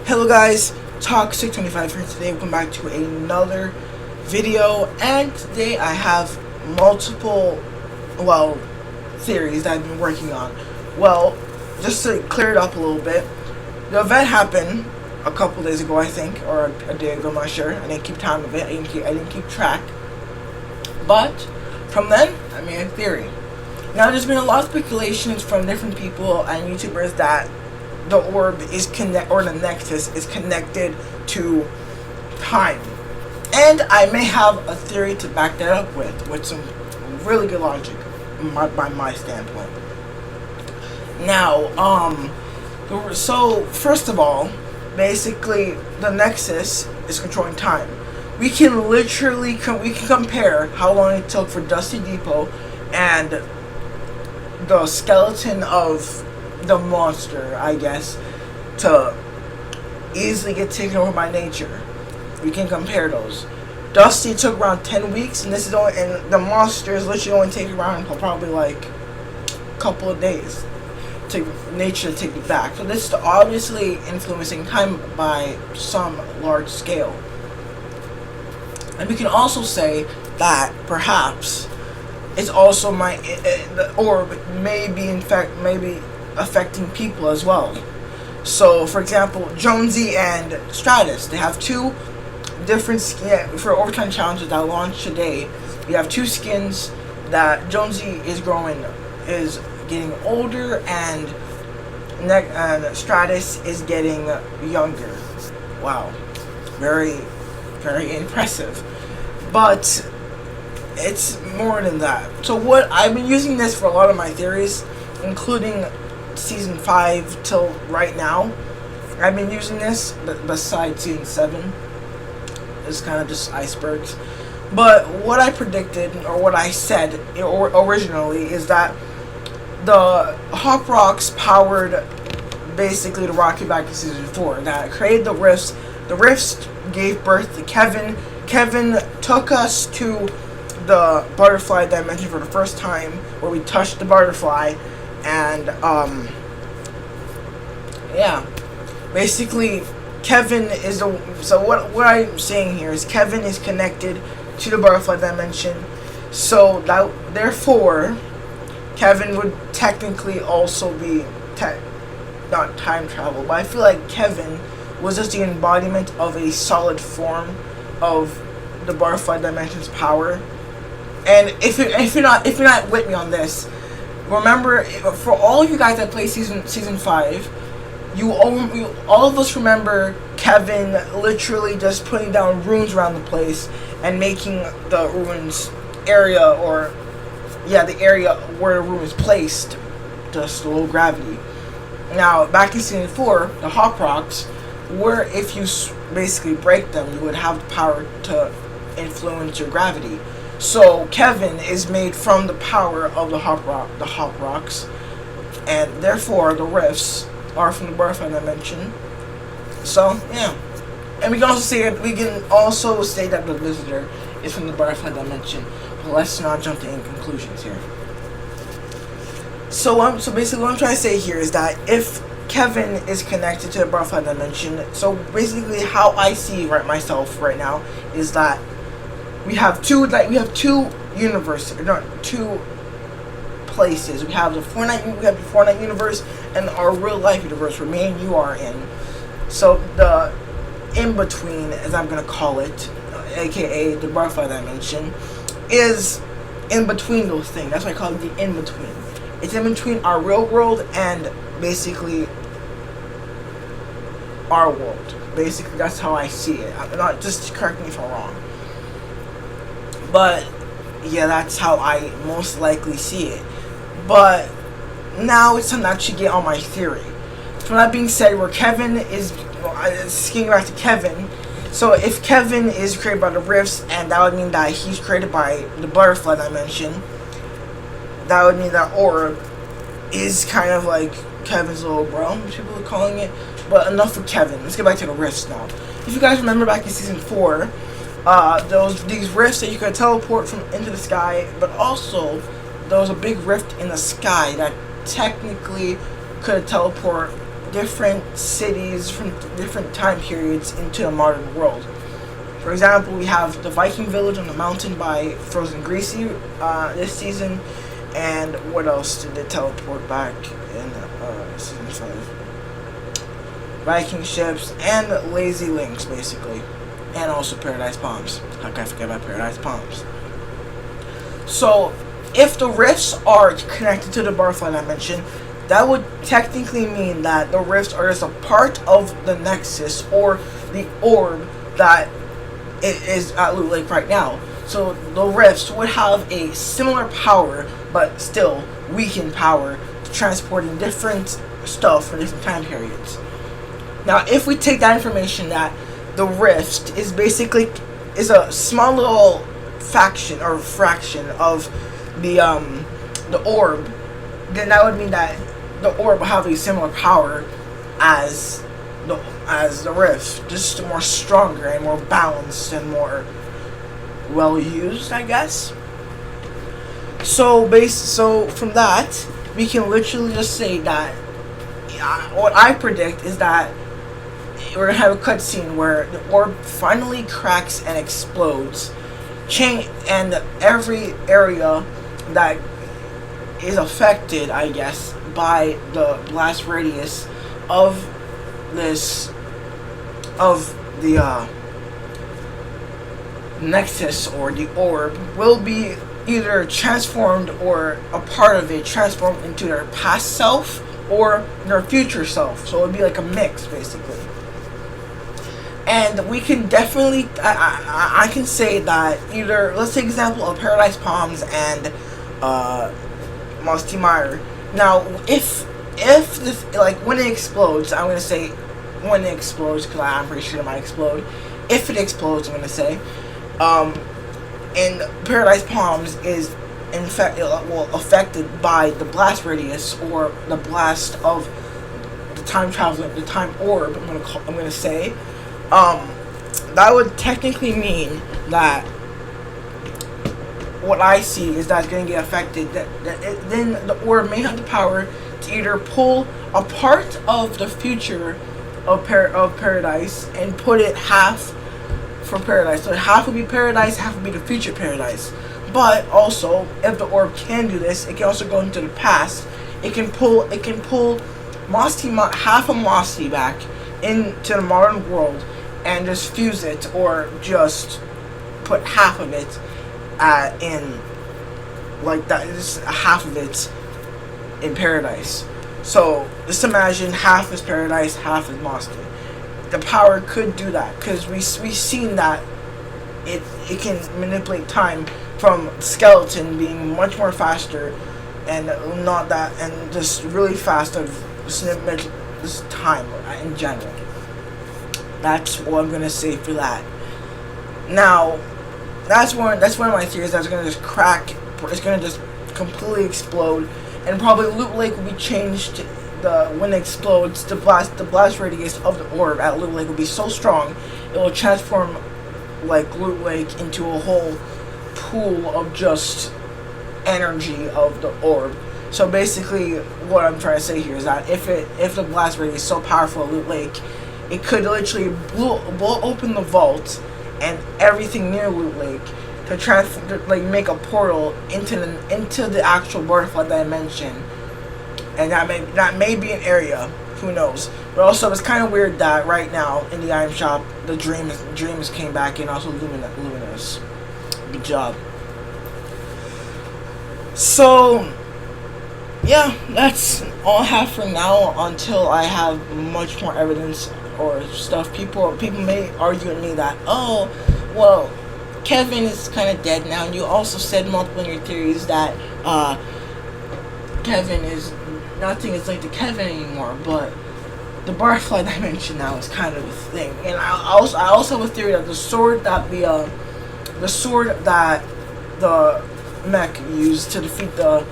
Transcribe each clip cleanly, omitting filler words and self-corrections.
Hello guys, Talk625 here today. Welcome back to another video, and today I have multiple, theories that I've been working on. Well, just to clear it up a little bit, the event happened a couple days ago, I think, or a day ago, I'm not sure. I didn't keep time of it, I didn't keep track. But, from then, I made a theory. Now, there's been a lot of speculations from different people and YouTubers that the orb is the nexus is connected to time, and I may have a theory to back that up with some really good logic, by my standpoint. Now, so first of all, basically, the nexus is controlling time. We can literally compare how long it took for Dusty Depot and the skeleton of the monster, I guess, to easily get taken over by nature. We can compare those. Dusty took around 10 weeks, and the monster is literally only taking around probably like a couple of days to nature to take it back. So this is obviously influencing time by some large scale. And we can also say that perhaps it's also the orb may be affecting people as well. So, for example, Jonesy and Stratus, they have two different skins for Overtime challenges that launched today. We have two skins that Jonesy is getting older, and Stratus is getting younger. Wow, very, very impressive. But it's more than that. So what I've been using this for a lot of my theories, including season 5 till right now. I've been using this besides season 7. It's kind of just icebergs. But what I predicted, or what I said originally, is that the Hop Rocks powered basically the rocket back in season 4 that created the rifts. The rifts gave birth to Kevin. Kevin took us to the butterfly dimension for the first time, where we touched the butterfly, and basically Kevin is so what I'm saying here is Kevin is connected to the butterfly dimension, so that therefore Kevin would technically also be not time travel, but I feel like Kevin was just the embodiment of a solid form of the butterfly dimension's power. And if you're not with me on this, remember, for all of you guys that play season 5, all of us remember Kevin literally just putting down runes around the place and making the runes area, or the area where the rune is placed, just low gravity. Now, back in season 4, the Hop Rocks, where if you basically break them, you would have the power to influence your gravity. So Kevin is made from the power of the Hop Rocks, and therefore the rifts are from the butterfly dimension. So yeah, and we can also say that the visitor is from the butterfly dimension. But let's not jump to any conclusions here. So basically, what I'm trying to say here is that if Kevin is connected to the butterfly dimension, so basically how I see myself right now is that we have two universes, two places. We have the Fortnite universe and our real life universe, where me and you are in. So the in between, as I'm gonna call it, aka the butterfly dimension, is in between those things. That's why I call it the in between. It's in between our real world and basically our world. Basically, that's how I see it. I'm not, just correct me if I'm wrong. But yeah, that's how I most likely see it. But now it's time to actually get on my theory. From that being said, where Kevin is, getting back to Kevin. So if Kevin is created by the rifts, and that would mean that he's created by the butterfly dimension, that would mean that orb is kind of like Kevin's little bro, people are calling it. But enough for Kevin. Let's get back to the rifts now. If you guys remember back in season 4, these rifts that you could teleport from into the sky, but also there was a big rift in the sky that technically could teleport different cities from different time periods into the modern world. For example, we have the Viking village on the mountain by Frozen Greasy this season, and what else did they teleport back in season 5? Viking ships and lazy links, basically, and also Paradise Palms. How can I forget about Paradise Palms? So, if the rifts are connected to the butterfly dimension, that would technically mean that the rifts are just a part of the nexus or the orb that it is at Loot Lake right now. So the rifts would have a similar power, but still weakened power, transporting different stuff for different time periods. Now, if we take that information that the rift is basically a small little faction or fraction of the orb, then that would mean that the orb will have a similar power as the rift, just more stronger and more balanced and more well used, I guess. So from that, we can literally just say that what I predict is that we're gonna have a cutscene where the orb finally cracks and explodes, and every area that is affected, I guess, by the blast radius of the nexus or the orb will be either transformed or a part of it transformed into their past self or their future self. So it would be like a mix, basically. And we can definitely, I can say that either, let's take example of Paradise Palms and Musty Mire. Now, if this, like, when it explodes, I'm gonna say when it explodes, because I'm pretty sure it might explode. If it explodes, I'm gonna say, and Paradise Palms is in fact affected by the blast radius or the blast of the time traveler, the time orb. I'm gonna say, that would technically mean that what I see is that it's going to get affected. Then the orb may have the power to either pull a part of the future of Paradise and put it half for Paradise. So half will be Paradise, half will be the future Paradise. But also, if the orb can do this, it can also go into the past. It can pull half of Mosty back into the modern world and just fuse it, or just put half of it in, like that, just half of it in Paradise. So just imagine half is Paradise, half is Mosty. The power could do that because we've seen that it can manipulate time from skeleton being much more faster and not that, and just really fast of this time in general. That's what I'm gonna say for that. Now, that's one of my theories that's gonna just crack. It's gonna just completely explode, and probably Loot Lake will be changed. When it explodes, the blast radius of the orb at Loot Lake will be so strong, it will transform like Loot Lake into a whole pool of just energy of the orb. So basically, what I'm trying to say here is that if the blast radius is so powerful at Loot Lake, it could literally blow open the vault and everything near Loot Lake to make a portal into the actual butterfly dimension, and that may be an area, who knows. But also, it's kind of weird that right now in the item shop, the dreams came back, and also Luminous. Good job. So yeah, that's all I have for now until I have much more evidence or stuff. People may argue with me that, oh, well, Kevin is kind of dead now, and you also said multiple in your theories that Kevin is nothing is like the Kevin anymore, but the butterfly dimension now is kind of a thing. And I also have a theory that the sword that the mech used to defeat the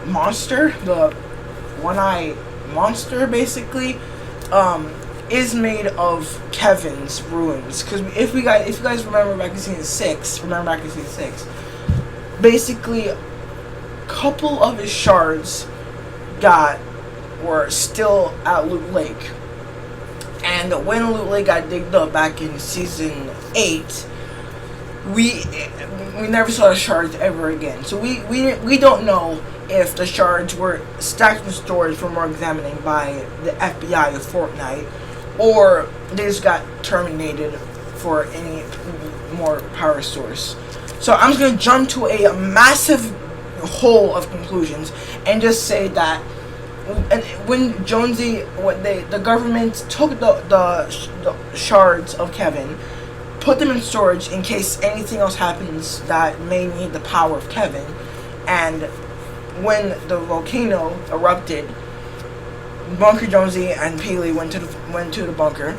monster, the one-eye monster, basically, is made of Kevin's ruins. Because if you guys remember back in season 6, basically a couple of his shards got were still at Loot Lake. And when Loot Lake got digged up back in season 8, we never saw the shards ever again. So we don't know if the shards were stacked in storage for more examining by the FBI of Fortnite, or they just got terminated for any more power source. So I'm just gonna jump to a massive hole of conclusions and just say that when Jonesy, the government took the shards of Kevin, put them in storage in case anything else happens that may need the power of Kevin, and when the volcano erupted, Bunker Jonesy and Peely went to the bunker.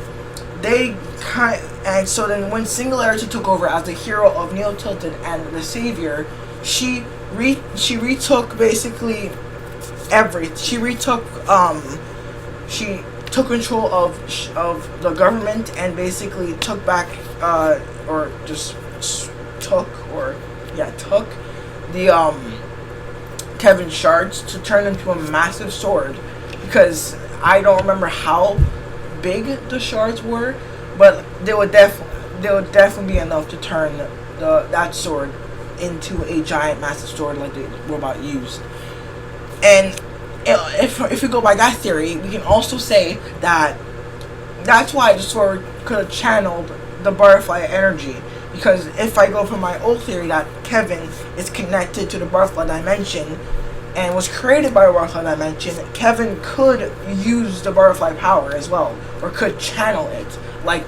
And so then when Singularity took over as the hero of Neil Tilted and the Savior, she retook basically everything. She took control of the government and basically took back took the Kevin shards to turn into a massive sword, because I don't remember how big the shards were, but they would definitely be enough to turn that sword into a giant massive sword like the robot used. And if we go by that theory, we can also say that that's why the sword could have channeled the butterfly energy, because if I go from my old theory that Kevin is connected to the butterfly dimension and was created by the butterfly dimension, Kevin could use the butterfly power as well, or could channel it like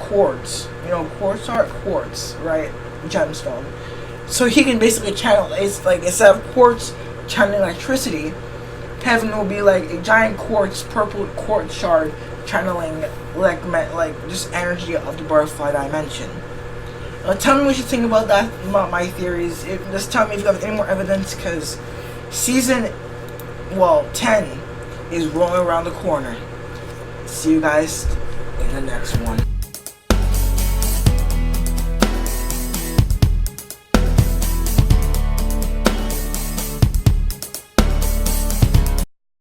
quartz. You know, quartz, right? Gemstone. So he can basically channel. It's like, instead of quartz channeling electricity, Kevin will be like a giant purple quartz shard channeling like just energy of the butterfly dimension. Tell me what you think about my theories. Just tell me if you have any more evidence, because season 10 is rolling around the corner. See you guys in the next one.